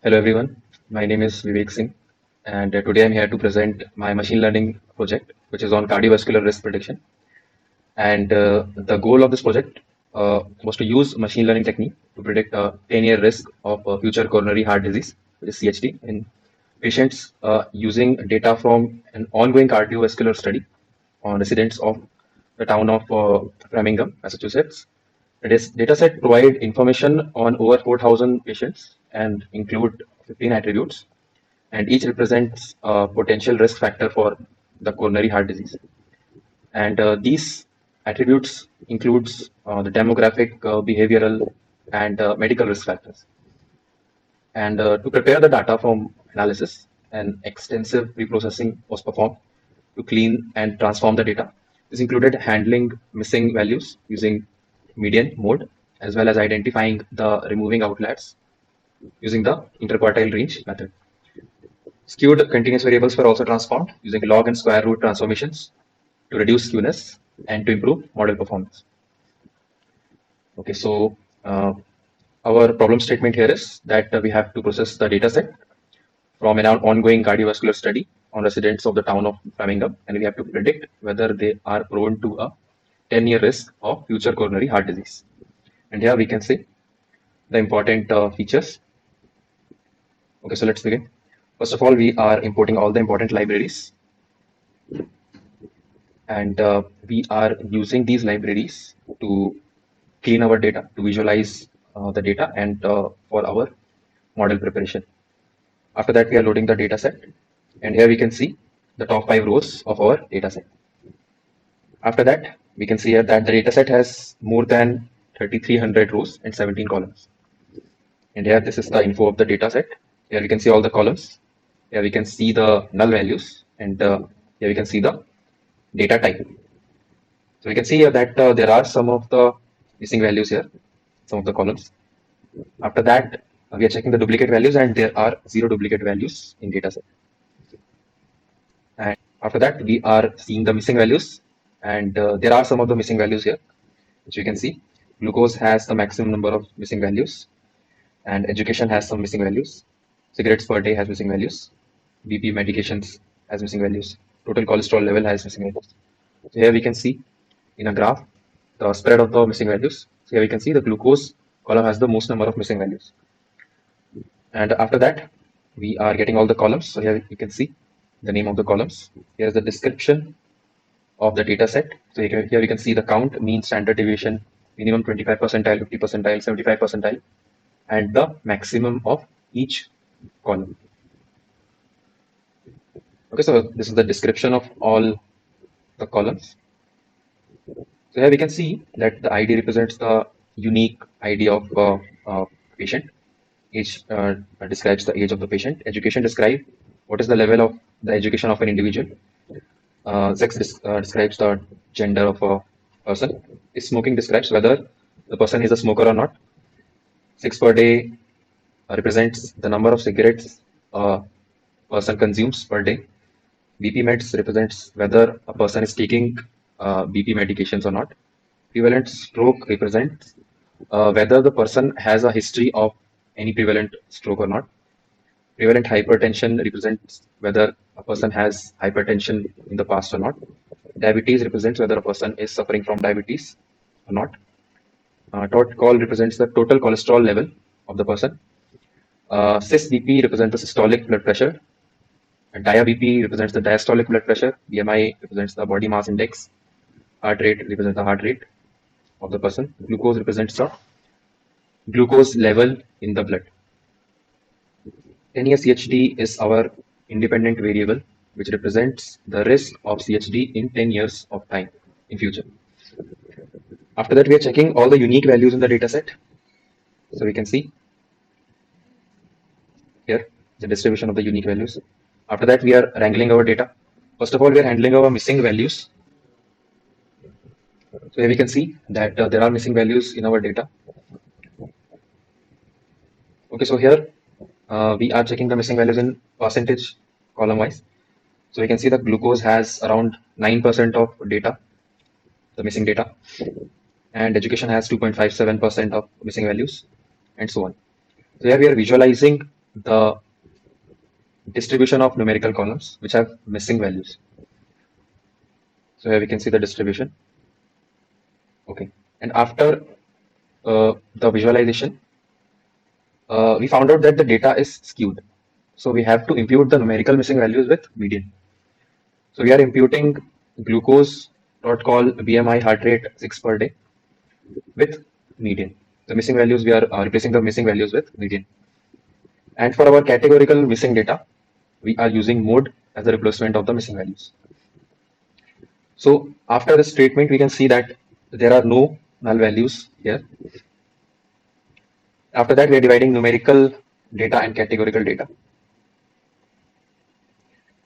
Hello everyone, my name is Vivek Singh and today I'm here to present my machine learning project which is on cardiovascular risk prediction. And the goal of this project was to use machine learning technique to predict a 10-year risk of future coronary heart disease, which is CHD, in patients using data from an ongoing cardiovascular study on residents of the town of Framingham, Massachusetts. This dataset provide information on over 4,000 patients and include 15 attributes, and each represents a potential risk factor for the coronary heart disease. And these attributes includes the demographic, behavioral, and medical risk factors. And to prepare the data from analysis, an extensive preprocessing was performed to clean and transform the data. This included handling missing values using median mode, as well as identifying the removing outliers using the interquartile range method. Skewed continuous variables were also transformed using log and square root transformations to reduce skewness and to improve model performance. Okay, so our problem statement here is that we have to process the data set from an ongoing cardiovascular study on residents of the town of Framingham, and we have to predict whether they are prone to a 10-year risk of future coronary heart disease. And here we can see the important features. Okay, so let's begin. First of all, we are importing all the important libraries, and we are using these libraries to clean our data, to visualize the data, and for our model preparation. After that, we are loading the data set, and here we can see the top 5 rows of our data set. After that, we can see here that the data set has more than 3,300 rows and 17 columns. And here, this is the info of the data set. Here we can see all the columns. Here we can see the null values, and here we can see the data type. So we can see here that there are some of the missing values here, some of the columns. After that, we are checking the duplicate values, and there are 0 duplicate values in data set. And after that, we are seeing the missing values, and there are some of the missing values here, which you can see. Glucose has the maximum number of missing values, and education has some missing values. Cigarettes per day has missing values. BP medications has missing values. Total cholesterol level has missing values. So here we can see in a graph the spread of the missing values. So here we can see the glucose column has the most number of missing values. And after that, we are getting all the columns. So here you can see the name of the columns. Here is the description of the data set. So here we can see the count, mean, standard deviation, minimum 25 percentile, 50 percentile, 75 percentile, and the maximum of each column. Okay, so this is the description of all the columns. So here we can see that the ID represents the unique ID of patient. Age describes the age of the patient. Education describes what is the level of the education of an individual. Sex describes the gender of a person. Smoking describes whether the person is a smoker or not. 6 per day represents the number of cigarettes a person consumes per day. BP meds represents whether a person is taking BP medications or not. Prevalent stroke represents whether the person has a history of any prevalent stroke or not. Prevalent hypertension represents whether a person has hypertension in the past or not. Diabetes represents whether a person is suffering from diabetes or not. TOT represents the total cholesterol level of the person. Sys-BP represents the systolic blood pressure. Dia-BP represents the diastolic blood pressure. BMI represents the body mass index. Heart rate represents the heart rate of the person. Glucose represents the glucose level in the blood. 10-year CHD is our independent variable, which represents the risk of CHD in 10 years of time in future. After that, we are checking all the unique values in the data set. So we can see here the distribution of the unique values. After that, we are wrangling our data. First of all, we are handling our missing values. So here we can see that there are missing values in our data. Okay, so here we are checking the missing values in percentage column wise. So we can see that glucose has around 9% of data, the missing data, and education has 2.57% of missing values, and so on. So here we are visualizing the distribution of numerical columns which have missing values. So here we can see the distribution. Okay. And after the visualization, we found out that the data is skewed. So we have to impute the numerical missing values with median. So we are imputing glucose dot call BMI heart rate 6 per day with median. The missing values, we are replacing the missing values with median. And for our categorical missing data, we are using mode as the replacement of the missing values. So after this treatment, we can see that there are no null values here. After that, we are dividing numerical data and categorical data.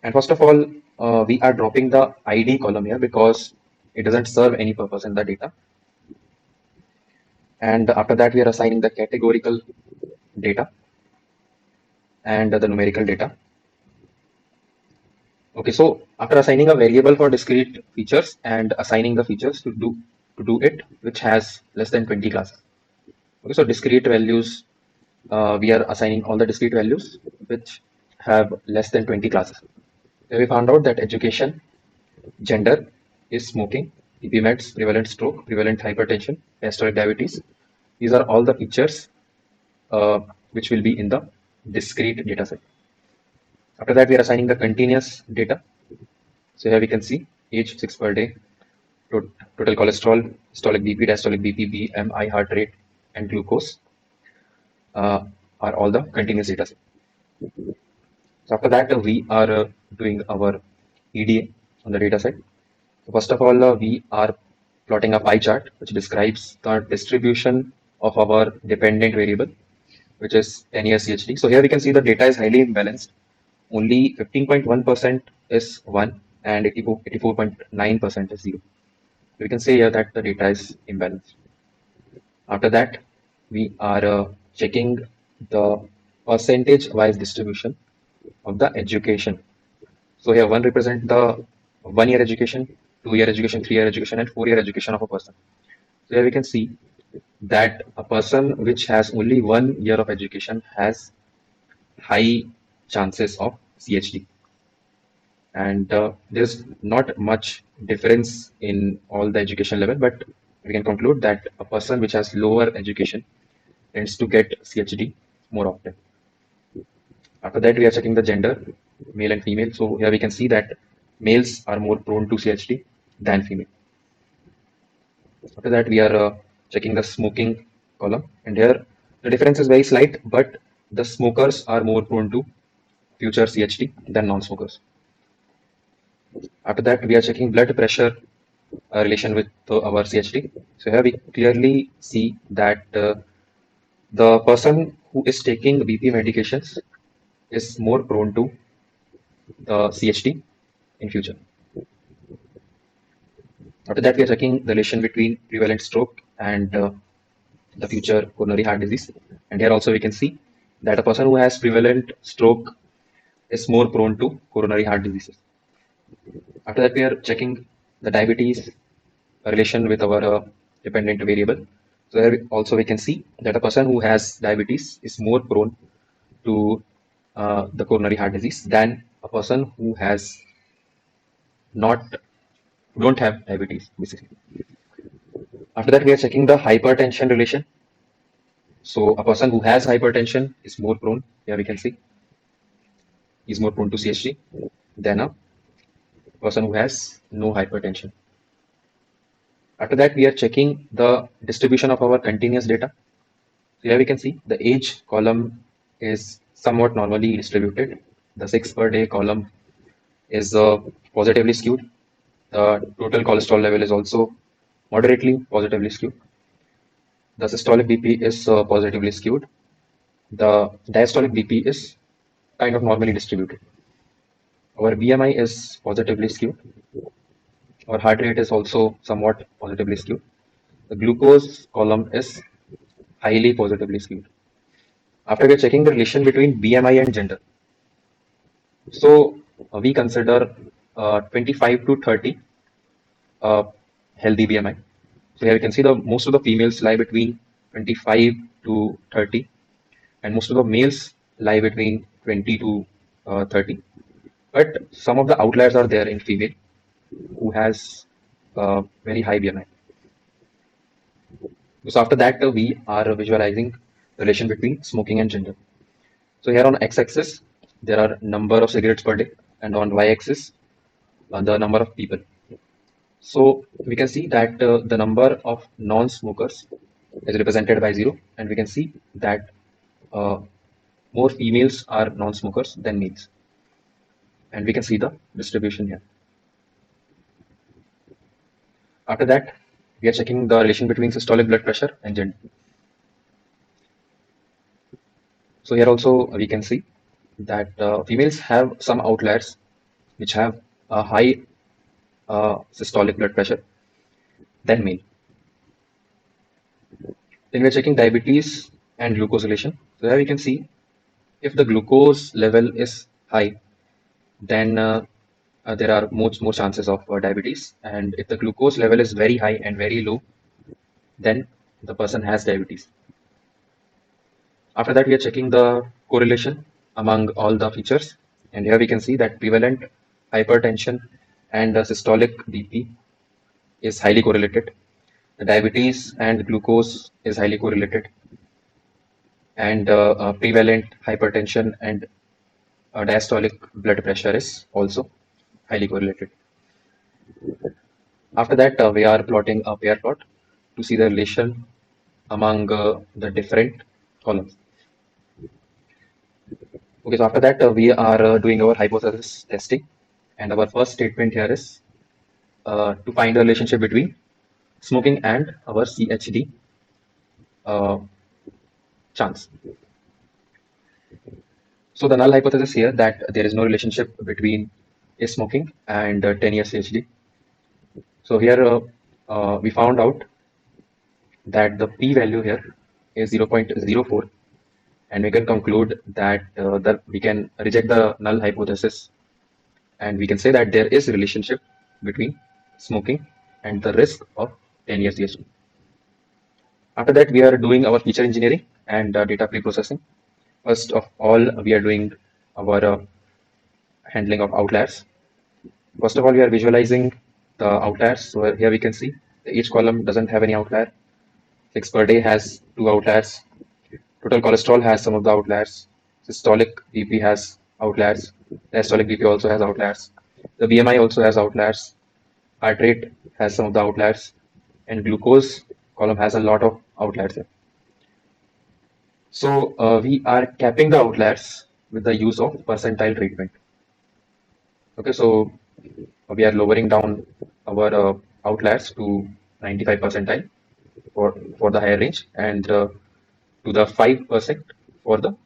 And first of all, we are dropping the ID column here because it doesn't serve any purpose in the data. And after that, we are assigning the categorical data and the numerical data. Okay, so after assigning a variable for discrete features and assigning the features to do it, which has less than 20 classes. Okay, so discrete values, we are assigning all the discrete values which have less than 20 classes. So we found out that education, gender is smoking, EPMEDs, prevalent stroke, prevalent hypertension, diastolic diabetes. These are all the features which will be in the discrete data set. After that, we are assigning the continuous data. So here we can see age 6 per day, total cholesterol, systolic BP, diastolic BP, BMI, heart rate, and glucose are all the continuous data set. So after that, we are doing our EDA on the data set. So first of all, we are plotting a pie chart which describes the distribution of our dependent variable, which is 10 years CHD. So here we can see the data is highly imbalanced. Only 15.1% is 1 and 84.9% is 0. We can say here that the data is imbalanced. After that, we are checking the percentage-wise distribution of the education. So here one represent the 1-year education, 2-year education, 3-year education, and 4-year education of a person. So here we can see that a person which has only 1 year of education has high chances of CHD. And there's not much difference in all the education level, but we can conclude that a person which has lower education tends to get CHD more often. After that, we are checking the gender, male and female. So here we can see that males are more prone to CHD than female. After that, we are checking the smoking column, and here the difference is very slight, but the smokers are more prone to future CHD than non-smokers. After that, we are checking blood pressure relation with our CHD. So here we clearly see that the person who is taking BP medications is more prone to the CHD in future. After that, we are checking the relation between prevalent stroke and the future coronary heart disease. And here also we can see that a person who has prevalent stroke is more prone to coronary heart diseases. After that, we are checking the diabetes relation with our dependent variable. So here also we can see that a person who has diabetes is more prone to the coronary heart disease than a person who has not don't have diabetes basically. After that, we are checking the hypertension relation. So a person who has hypertension is more prone. Here we can see is more prone to CHD than a person who has no hypertension. After that, we are checking the distribution of our continuous data. So here we can see the age column is somewhat normally distributed. The 6 per day column is positively skewed. The total cholesterol level is also moderately positively skewed. The systolic BP is positively skewed. The diastolic BP is kind of normally distributed. Our BMI is positively skewed. Our heart rate is also somewhat positively skewed. The glucose column is highly positively skewed. After we are checking the relation between BMI and gender, so we consider 25 to 30 healthy BMI. So here you can see the most of the females lie between 25 to 30, and most of the males lie between 20 to 30. But some of the outliers are there in female who has very high BMI. So after that, we are visualizing the relation between smoking and gender. So here on x-axis, there are number of cigarettes per day, and on y-axis, the number of people. So we can see that the number of non-smokers is represented by 0, and we can see that uh, more females are non-smokers than males. And we can see the distribution here. After that, we are checking the relation between systolic blood pressure and gender. So here also we can see that females have some outliers which have a high systolic blood pressure than male. Then we're checking diabetes and glucose relation. So here we can see if the glucose level is high, then there are more chances of diabetes. And if the glucose level is very high and very low, then the person has diabetes. After that, we are checking the correlation among all the features. And here we can see that prevalent hypertension and systolic BP is highly correlated. The diabetes and glucose is highly correlated. And prevalent hypertension and diastolic blood pressure is also highly correlated. After that, we are plotting a pair plot to see the relation among the different columns. Okay, so after that, we are doing our hypothesis testing. And our first statement here is to find a relationship between smoking and our CHD uh, chance. So the null hypothesis here that there is no relationship between smoking and 10 years CHD. So here we found out that the p-value here is 0.04, and we can conclude that we can reject the null hypothesis, and we can say that there is a relationship between smoking and the risk of 10 years CHD. After that, we are doing our feature engineering and data pre-processing. First of all, we are doing our handling of outliers. First of all, we are visualizing the outliers. So here we can see each column doesn't have any outlier. 6 per day has 2 outliers. Total cholesterol has some of the outliers. Systolic BP has outliers. Diastolic BP also has outliers. The BMI also has outliers. Heart rate has some of the outliers. And glucose column has a lot of outliers here. So we are capping the outliers with the use of percentile treatment. Okay, so we are lowering down our outliers to 95 percentile for the higher range, and to the 5% for the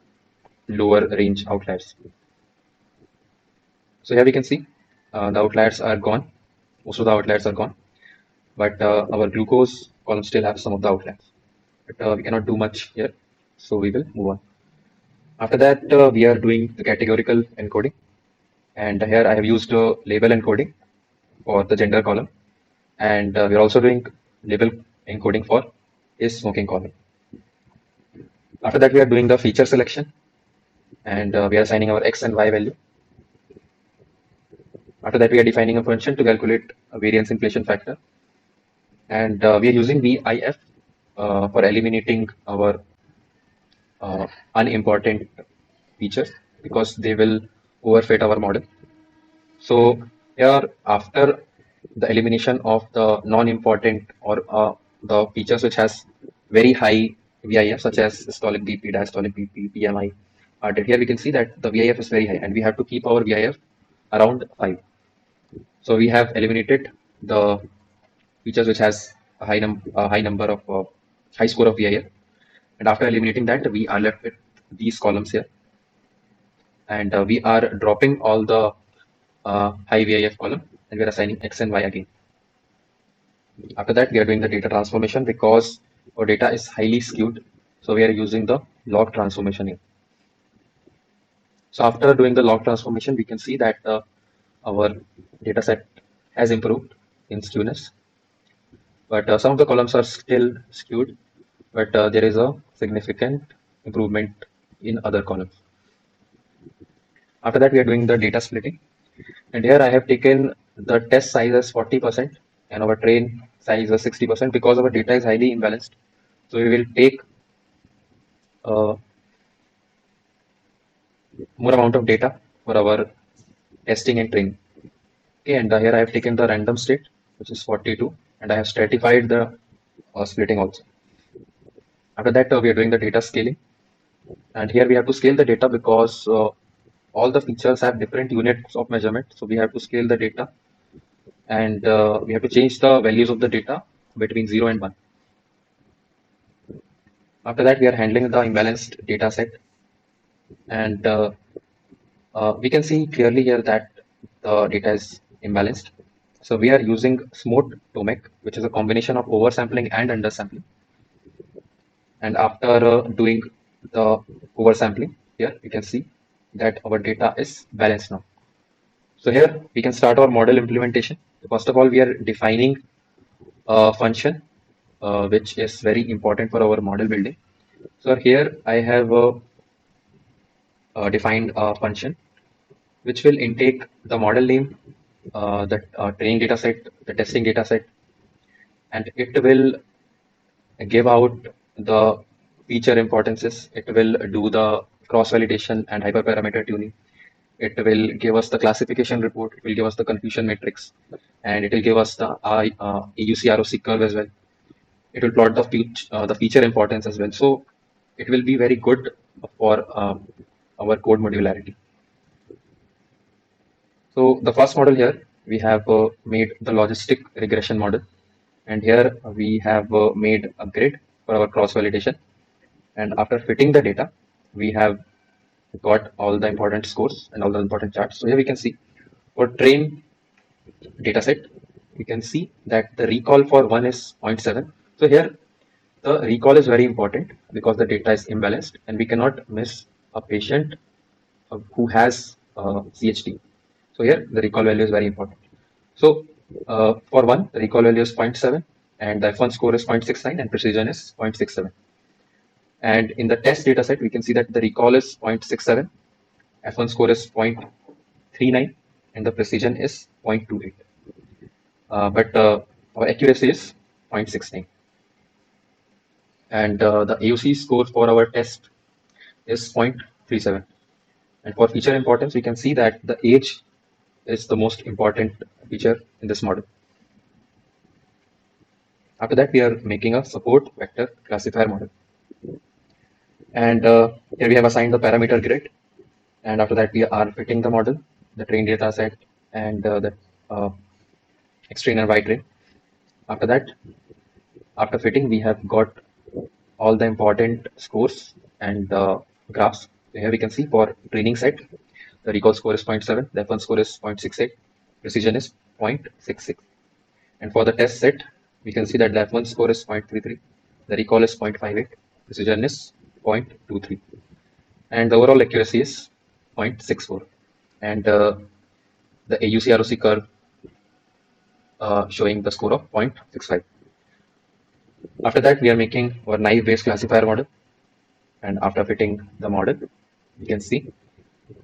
lower range outliers. So here we can see the outliers are gone. Most of the outliers are gone, but our glucose column still have some of the outliers. But we cannot do much here, so we will move on. After that, we are doing the categorical encoding, and here I have used label encoding for the gender column, and we are also doing label encoding for is smoking column. After that, we are doing the feature selection, and we are assigning our x and y value. After that, we are defining a function to calculate a variance inflation factor, and we are using VIF for eliminating our unimportant features because they will overfit our model. So here, after the elimination of the non-important or the features which has very high VIF, such as systolic BP, diastolic BP, PMI, heart rate, here we can see that the VIF is very high, and we have to keep our VIF around 5. So we have eliminated the features which has a high number of high score of VIF, and after eliminating that, we are left with these columns here, and we are dropping all the high VIF column, and we are assigning X and Y again. After that, we are doing the data transformation because our data is highly skewed. So we are using the log transformation here. So after doing the log transformation, we can see that our data set has improved in skewness. But some of the columns are still skewed, but there is a significant improvement in other columns. After that, we are doing the data splitting. And here I have taken the test size as 40% and our train size as 60% because our data is highly imbalanced. So we will take uh, more amount of data for our testing and training. Okay, and here I have taken the random state, which is 42, and I have stratified the splitting also. After that, we are doing the data scaling. And here we have to scale the data because all the features have different units of measurement. So we have to scale the data and we have to change the values of the data between 0 and 1. After that, we are handling the imbalanced data set. And we can see clearly here that the data is imbalanced. So we are using smooth TOMEC, which is a combination of oversampling and undersampling. And after doing the oversampling, here you can see that our data is balanced now. So here we can start our model implementation. First of all, we are defining a function which is very important for our model building. So here I have defined a function which will intake the model name, the training data set, the testing data set, and it will give out the feature importances. It will do the cross validation and hyperparameter tuning. It will give us the classification report. It will give us the confusion matrix, and it will give us the AUC curve as well. It will plot the feature importance as well. So it will be very good for our code modularity. So the first model here, we have made the logistic regression model. And here we have made a grid for our cross validation. And after fitting the data, we have got all the important scores and all the important charts. So here we can see for train dataset, we can see that the recall for one is zero 0.7. So here the recall is very important because the data is imbalanced and we cannot miss a patient who has CHT. So here the recall value is very important. So for one, the recall value is 0.7 and the F1 score is 0.69 and precision is 0.67. And in the test data set, we can see that the recall is 0.67, F1 score is 0.39, and the precision is 0.28. But our accuracy is 0.69. And the AUC score for our test is 0.37. And for feature importance, we can see that the age is the most important feature in this model. After that, we are making a support vector classifier model. And here we have assigned the parameter grid. And after that, we are fitting the model, the train data set, and the X train and Y train. After that, after fitting, we have got all the important scores and graphs. So here we can see for training set, the recall score is 0.7, the F1 score is 0.68, precision is 0.66. And for the test set, we can see that the F1 score is 0.33, the recall is 0.58, precision is 0.23, and the overall accuracy is 0.64. And the AUC curve showing the score of 0.65. After that, we are making our naive-based classifier model. And after fitting the model, you can see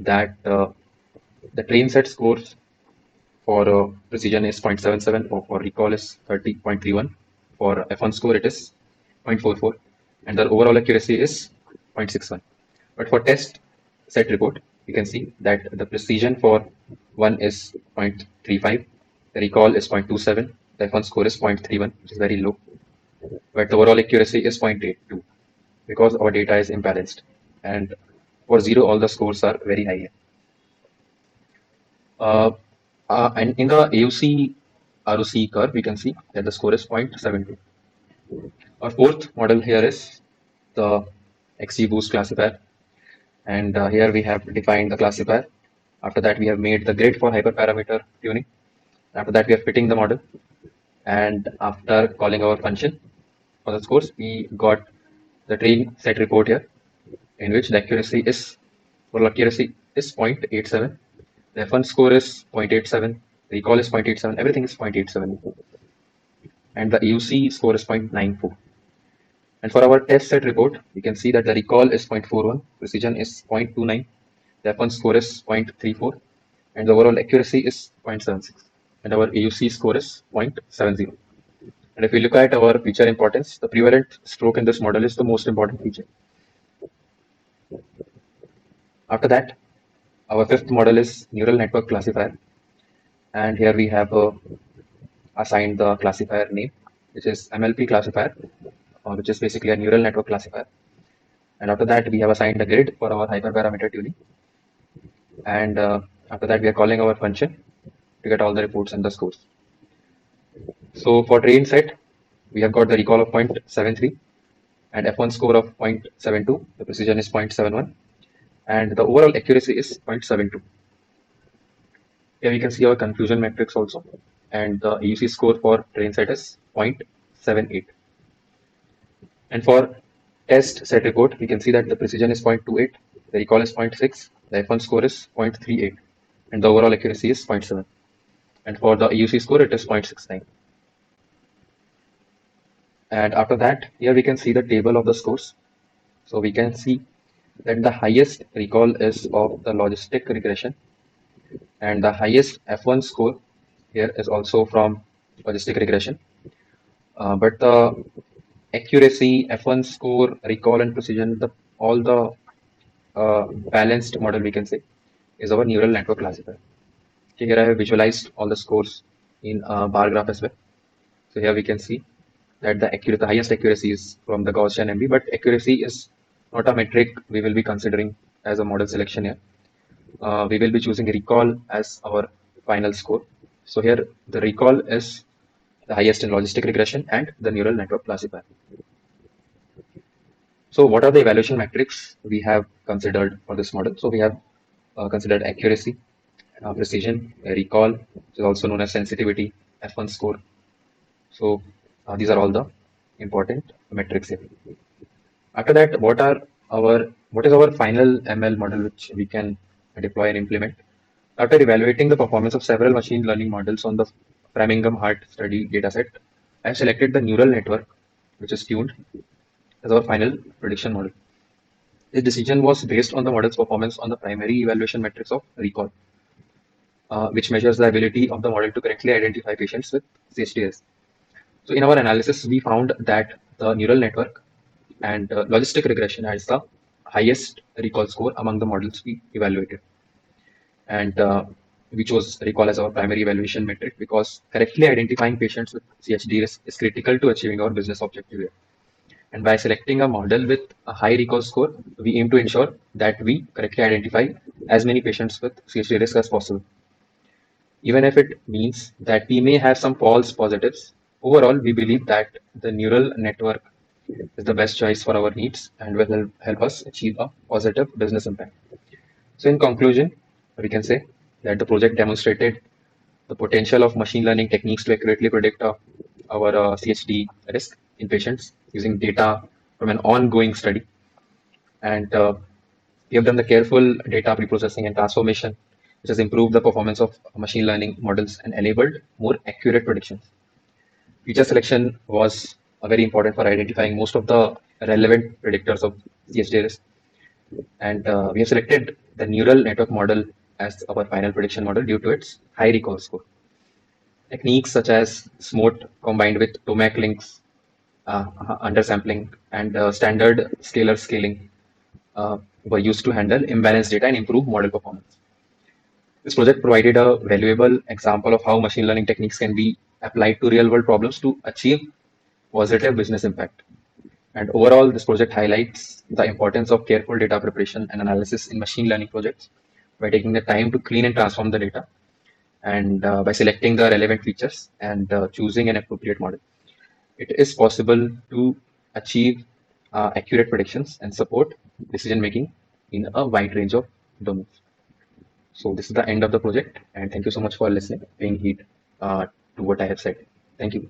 that the train set scores for precision is 0.77, for recall is 30.31, for F1 score it is 0.44, and the overall accuracy is 0.61. But for test set report, you can see that the precision for one is 0.35, the recall is 0.27, the F1 score is 0.31, which is very low, but the overall accuracy is 0.82 because our data is imbalanced. And for 0, all the scores are very high. And in the AUC ROC curve, we can see that the score is 0.72. Our fourth model here is the XGBoost classifier. And here we have defined the classifier. After that, we have made the grid for hyperparameter tuning. After that, we are fitting the model. And after calling our function for the scores, we got the train set report here, in which the accuracy is, total accuracy is 0.87. The F1 score is 0.87, recall is 0.87, everything is 0.87. And the AUC score is 0.94. And for our test set report, you can see that the recall is 0.41, precision is 0.29, The F1 score is 0.34, and the overall accuracy is 0.76, and our AUC score is 0.70. And if we look at our feature importance, the prevalent stroke in this model is the most important feature. After that, our fifth model is neural network classifier, and here we have assigned the classifier name, which is MLP classifier, which is basically a neural network classifier. And after that, we have assigned a grid for our hyperparameter tuning. And after that, we are calling our function to get all the reports and the scores. So for train set, we have got the recall of 0.73 and F1 score of 0.72. The precision is 0.71, and the overall accuracy is 0.72. Here we can see our confusion matrix also, and the AUC score for train set is 0.78. And for test set report, we can see that the precision is 0.28, the recall is 0.6, the F1 score is 0.38, and the overall accuracy is 0.7. And for the AUC score, it is 0.69. And after that, here we can see the table of the scores. So we can see that the highest recall is of the logistic regression, and the highest F1 score here is also from logistic regression. But the accuracy, F1 score, recall, and precision, all the balanced model we can say is our neural network classifier. Okay, here I have visualized all the scores in a bar graph as well. So here we can see that the highest accuracy is from the Gaussian MB, but accuracy is not a metric we will be considering as a model selection here. We will be choosing recall as our final score. So here the recall is the highest in logistic regression and the neural network classifier. So what are the evaluation metrics we have considered for this model? So we have considered accuracy, precision, recall, which is also known as sensitivity, F1 score. So these are all the important metrics here. After that, what is our final ML model which we can deploy and implement? After evaluating the performance of several machine learning models on the Framingham Heart Study dataset, I have selected the neural network, which is tuned as our final prediction model. This decision was based on the model's performance on the primary evaluation metrics of recall, which measures the ability of the model to correctly identify patients with CHDS. So in our analysis, we found that the neural network and logistic regression has the highest recall score among the models we evaluated. And we chose recall as our primary evaluation metric because correctly identifying patients with CHD risk is critical to achieving our business objective here. And by selecting a model with a high recall score, we aim to ensure that we correctly identify as many patients with CHD risk as possible. Even if it means that we may have some false positives, overall, we believe that the neural network is the best choice for our needs and will help us achieve a positive business impact. So, in conclusion, we can say that the project demonstrated the potential of machine learning techniques to accurately predict our CHD risk in patients using data from an ongoing study. And we have done the careful data preprocessing and transformation, which has improved the performance of machine learning models and enabled more accurate predictions. Feature selection was very important for identifying most of the relevant predictors of CHD risk. And we have selected the neural network model as our final prediction model due to its high recall score. Techniques such as SMOT combined with Tomac links, undersampling, and standard scalar scaling were used to handle imbalanced data and improve model performance. This project provided a valuable example of how machine learning techniques can be applied to real-world problems to achieve positive business impact. And overall, this project highlights the importance of careful data preparation and analysis in machine learning projects by taking the time to clean and transform the data and by selecting the relevant features and choosing an appropriate model. It is possible to achieve accurate predictions and support decision making in a wide range of domains. So this is the end of the project, and thank you so much for listening, paying heed to what I have said. Thank you.